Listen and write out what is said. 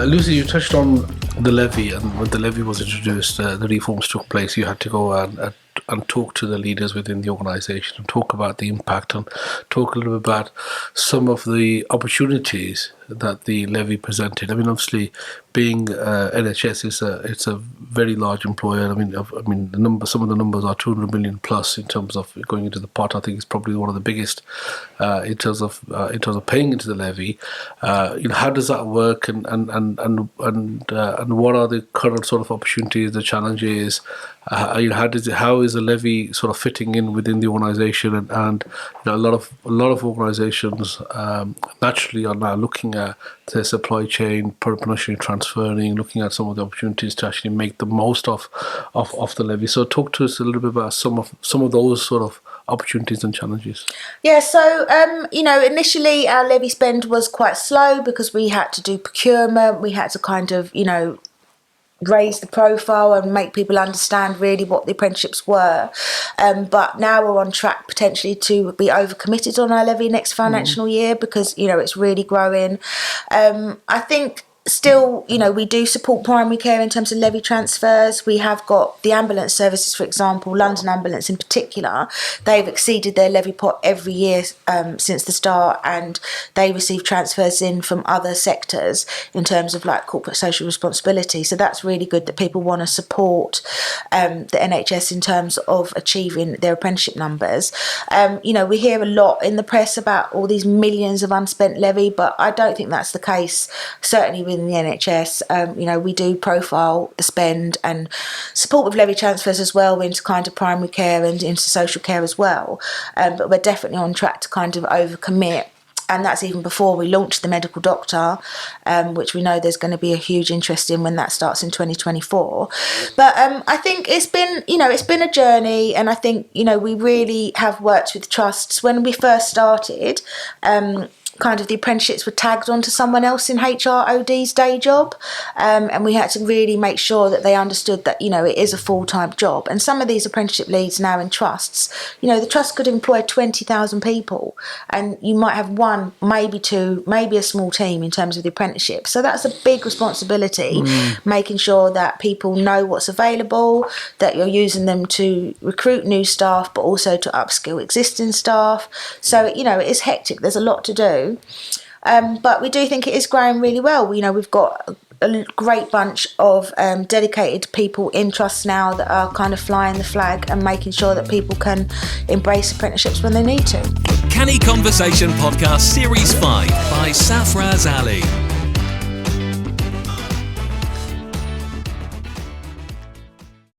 Lucy, you touched on the levy, and when the levy was introduced, the reforms took place. You had to go and talk to the leaders within the organisation and talk about the impact and talk a little bit about some of the opportunities that the levy presented. I mean, obviously, being NHS it's a very large employer. I mean, some of the numbers are 200 million plus in terms of going into the pot. I think it's probably one of the biggest in terms of paying into the levy. How does that work, and what are the current sort of opportunities, the challenges? How is the levy sort of fitting in within the organisation? And a lot of organisations naturally are now looking at their supply chain, production transferring, looking at some of the opportunities to actually make the most of the levy. So talk to us a little bit about some of those sort of opportunities and challenges. Yeah, so initially our levy spend was quite slow because we had to do procurement. We had to kind of raise the profile and make people understand really what the apprenticeships were. But now we're on track potentially to be overcommitted on our levy next financial year because, it's really growing. I think still, we do support primary care in terms of levy transfers. We have got the ambulance services, for example, London Ambulance in particular. They've exceeded their levy pot every year since the start, and they receive transfers in from other sectors in terms of like corporate social responsibility. So that's really good that people want to support the NHS in terms of achieving their apprenticeship numbers. We hear a lot in the press about all these millions of unspent levy, but I don't think that's the case, certainly within the NHS. We do profile the spend and support with levy transfers as well into kind of primary care and into social care as well. But we're definitely on track to kind of overcommit. And that's even before we launch the medical doctor, which we know there's going to be a huge interest in when that starts in 2024. But I think it's been a journey, and I think, we really have worked with trusts. When we first started, kind of the apprenticeships were tagged onto someone else in HROD's day job, and we had to really make sure that they understood that it is a full-time job. And some of these apprenticeship leads now in trusts, the trust could employ 20,000 people, and you might have one, maybe two, maybe a small team in terms of the apprenticeship. So that's a big responsibility, making sure that people know what's available, that you're using them to recruit new staff but also to upskill existing staff. So it is hectic, there's a lot to do. But we do think it is growing really well. We've got a great bunch of dedicated people in trusts now that are kind of flying the flag and making sure that people can embrace apprenticeships when they need to. Canny Conversation Podcast Series 5 by Safaraz Ali.